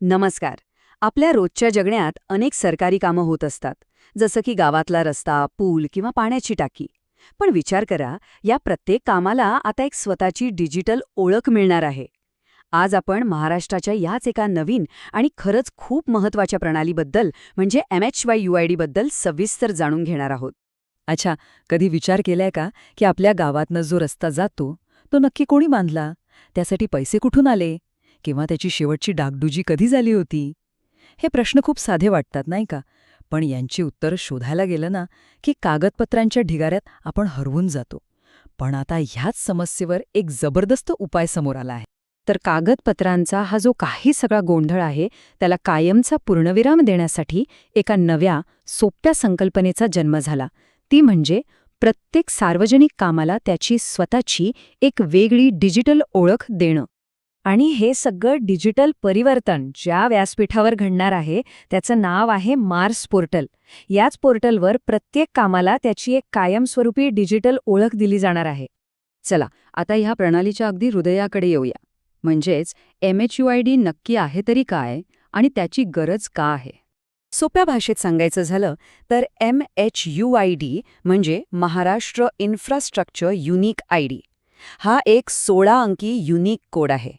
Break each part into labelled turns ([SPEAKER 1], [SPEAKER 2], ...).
[SPEAKER 1] नमस्कार. आपल्या रोजच्या जगण्यात अनेक सरकारी कामं होत असतात, जसं की गावातला रस्ता, पूल किंवा पाण्याची टाकी. पण विचार करा, या प्रत्येक कामाला आता एक स्वतःची डिजिटल ओळख मिळणार आहे. आज आपण महाराष्ट्राच्या याच एका नवीन आणि खरंच खूप महत्त्वाच्या प्रणालीबद्दल म्हणजे MHYUID बद्दल सविस्तर जाणून घेणार आहोत.
[SPEAKER 2] अच्छा, कधी विचार केलाय का की आपल्या गावातनं जो रस्ता जातो तो नक्की कोणी बांधला? त्यासाठी पैसे कुठून आले? किंवा त्याची शेवटची डागडुजी कधी झाली होती? हे प्रश्न खूप साधे वाटतात नाही का? पण यांची उत्तरं शोधायला गेलं ना की कागदपत्रांच्या ढिगाऱ्यात आपण हरवून जातो. पण आता ह्याच समस्येवर एक जबरदस्त उपाय समोर आला आहे.
[SPEAKER 1] तर कागदपत्रांचा हा जो काही सगळा गोंधळ आहे, त्याला कायमचा पूर्णविराम देण्यासाठी एका नव्या, सोप्या संकल्पनेचा जन्म झाला. ती म्हणजे प्रत्येक सार्वजनिक कामाला त्याची स्वतःची एक वेगळी डिजिटल ओळख देणं. आणि हे सगळं डिजिटल परिवर्तन ज्या व्यासपीठावर घडणार आहे, त्याचं नाव आहे मार्स पोर्टल. याच पोर्टलवर प्रत्येक कामाला त्याची एक कायमस्वरूपी डिजिटल ओळख दिली जाणार आहे. चला, आता ह्या प्रणालीच्या अगदी हृदयाकडे येऊया. म्हणजेच MHUID नक्की आहे तरी काय आणि त्याची गरज का आहे? सोप्या भाषेत सांगायचं झालं तर MHUID म्हणजे महाराष्ट्र इन्फ्रास्ट्रक्चर युनिक आयडी. हा एक 16 अंकी युनिक कोड आहे.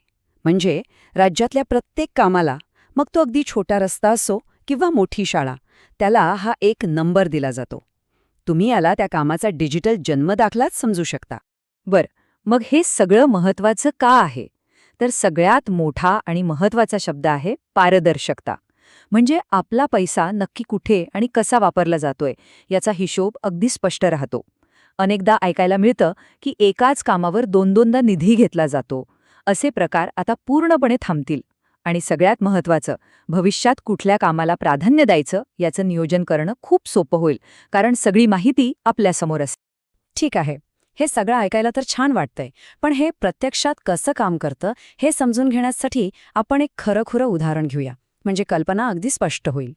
[SPEAKER 1] म्हणजे राज्यातल्या प्रत्येक कामाला, मग तो अगदी छोटा रस्ता असो किंवा मोठी शाळा, त्याला हा एक नंबर दिला जातो. तुम्ही याला त्या कामाचा डिजिटल जन्मदाखलाच समजू शकता. बरं, मग हे सगळं महत्त्वाचं का आहे? तर सगळ्यात मोठा आणि महत्त्वाचा शब्द आहे पारदर्शकता. म्हणजे आपला पैसा नक्की कुठे आणि कसा वापरला जातोय याचा हिशोब अगदी स्पष्ट राहतो. अनेकदा ऐकायला मिळतं की एकाच कामावर दोन-दोनदा निधी घेतला जातो. असे प्रकार आता पूर्णपणे थांबतील. आणि सगळ्यात महत्त्वाचं, भविष्यात कुठल्या कामाला प्राधान्य द्यायचं याचं नियोजन करणं खूप सोपं होईल, कारण सगळी माहिती आपल्यासमोर असेल. ठीक आहे, हे सगळं ऐकायला तर छान वाटतंय, पण हे प्रत्यक्षात कसं काम करतं हे समजून घेण्यासाठी आपण एक खरंखुरं उदाहरण घेऊया, म्हणजे कल्पना अगदी स्पष्ट होईल.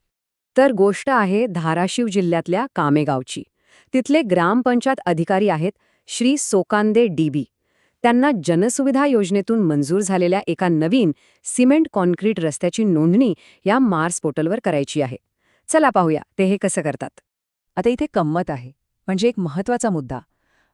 [SPEAKER 1] तर गोष्ट आहे धाराशिव जिल्ह्यातल्या कामेगावची. तिथले ग्रामपंचायत अधिकारी आहेत श्री सोकांदे DB. त्यांना जनसुविधा योजनेतून मंजूर झालेल्या एका नवीन सिमेंट कॉन्क्रीट रस्त्याची नोंदणी या मार्स पोर्टलवर करायची आहे. चला पाहूया ते हे कसं करतात. आता इथे गंमत आहे, म्हणजे एक महत्त्वाचा मुद्दा.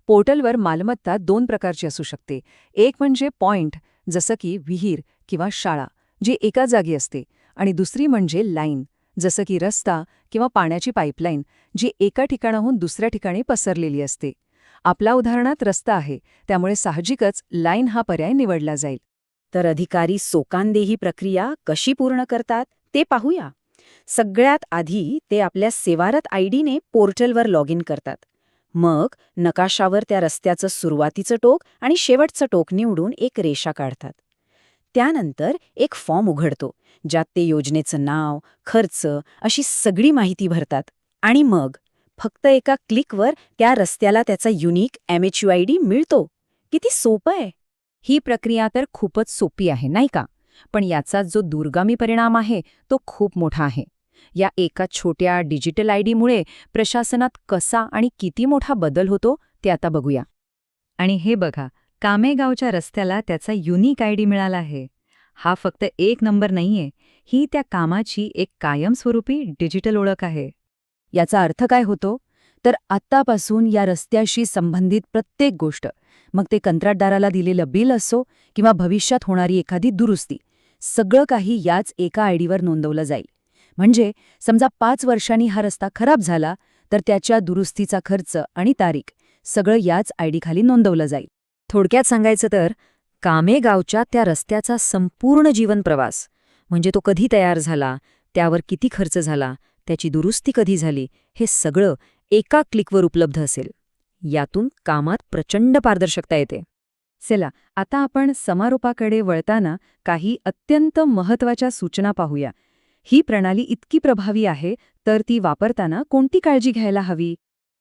[SPEAKER 1] पोर्टलवर मालमत्ता 2 प्रकारची असू शकते. एक म्हणजे पॉइंट, जसं की विहीर किंवा शाळा, जी एका जागी असते, आणि दुसरी म्हणजे लाईन, जसं की रस्ता किंवा पाण्याची पाईपलाईन, जी एका ठिकाणाहून दुसऱ्या ठिकाणी पसरलेली असते. आपल्या उदाहरणात रस्ता आहे, त्यामुळे साहजिकच लाईन हा पर्याय निवडला जाईल. तर अधिकारी सोकांदे ही प्रक्रिया कशी पूर्ण करतात ते पाहूया. सगळ्यात आधी ते आपल्या सेवारत आयडीने पोर्टलवर लॉग इन करतात. मग नकाशावर त्या रस्त्याचं सुरुवातीचं टोक आणि शेवटचं टोक निवडून एक रेषा काढतात. त्यानंतर एक फॉर्म उघडतो, ज्यात ते योजनेचं नाव, खर्च अशी सगळी माहिती भरतात. आणि मग फक्त एका क्लिकवर त्या रस्त्याला त्याचा युनिक MHUID मिळतो. किती सोपं आहे! ही प्रक्रिया तर खूपच सोपी आहे, नाही का? पण याचा जो दूरगामी परिणाम आहे तो खूप मोठा आहे. या एका छोट्या डिजिटल आयडीमुळे प्रशासनात कसा आणि किती मोठा बदल होतो ते आता बघूया. आणि हे बघा, कामेगावच्या रस्त्याला त्याचा युनिक आयडी मिळाला आहे. हा फक्त एक नंबर नाहीये, ही त्या कामाची एक कायमस्वरूपी डिजिटल ओळख आहे. याचा अर्थ काय होतो? तर आत्तापासून या रस्त्याशी संबंधित प्रत्येक गोष्ट, मग ते कंत्राटदाराला दिलेलं बिल असो किंवा भविष्यात होणारी एखादी दुरुस्ती, सगळं काही याच एका आयडीवर नोंदवलं जाईल. म्हणजे समजा 5 वर्षांनी हा रस्ता खराब झाला, तर त्याच्या दुरुस्तीचा खर्च आणि तारीख सगळं याच आयडीखाली नोंदवलं जाईल. थोडक्यात सांगायचं तर कामेगावच्या त्या रस्त्याचा संपूर्ण जीवनप्रवास, म्हणजे तो कधी तयार झाला, त्यावर किती खर्च झाला, त्याची दुरुस्ती कधी झाली, हे सगळं एका क्लिकवर उपलब्ध असेल. यातून कामात प्रचंड पारदर्शकता येते. चला, आता आपण समारोपाकडे वळताना काही अत्यंत महत्त्वाच्या सूचना पाहूया. ही प्रणाली इतकी प्रभावी आहे, तर ती वापरताना कोणती काळजी घ्यायला हवी?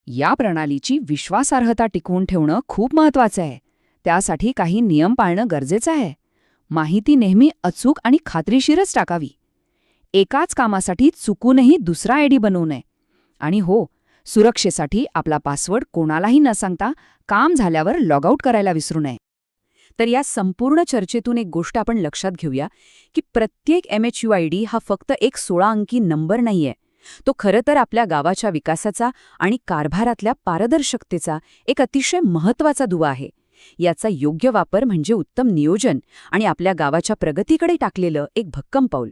[SPEAKER 1] या प्रणालीची विश्वासार्हता टिकवून ठेवणं खूप महत्त्वाचं आहे. त्यासाठी काही नियम पाळणं गरजेचं आहे. माहिती नेहमी अचूक आणि खात्रीशीरच टाकावी. एकाच कामासाठी चुकूनही दुसरा आयडी बनवू नये. आणि हो, सुरक्षेसाठी आपला पासवर्ड कोणालाही न सांगता काम झाल्यावर लॉगआउट करायला विसरू नये. तर या संपूर्ण चर्चेतून एक गोष्ट आपण लक्षात घेऊया की प्रत्येक MHUID हा फक्त एक 16 अंकी नंबर नाहीये. तो खरं तर आपल्या गावाच्या विकासाचा आणि कारभारातल्या पारदर्शकतेचा एक अतिशय महत्त्वाचा दुवा आहे. याचा योग्य वापर म्हणजे उत्तम नियोजन आणि आपल्या गावाच्या प्रगतीकडे टाकलेलं एक भक्कम पाऊल.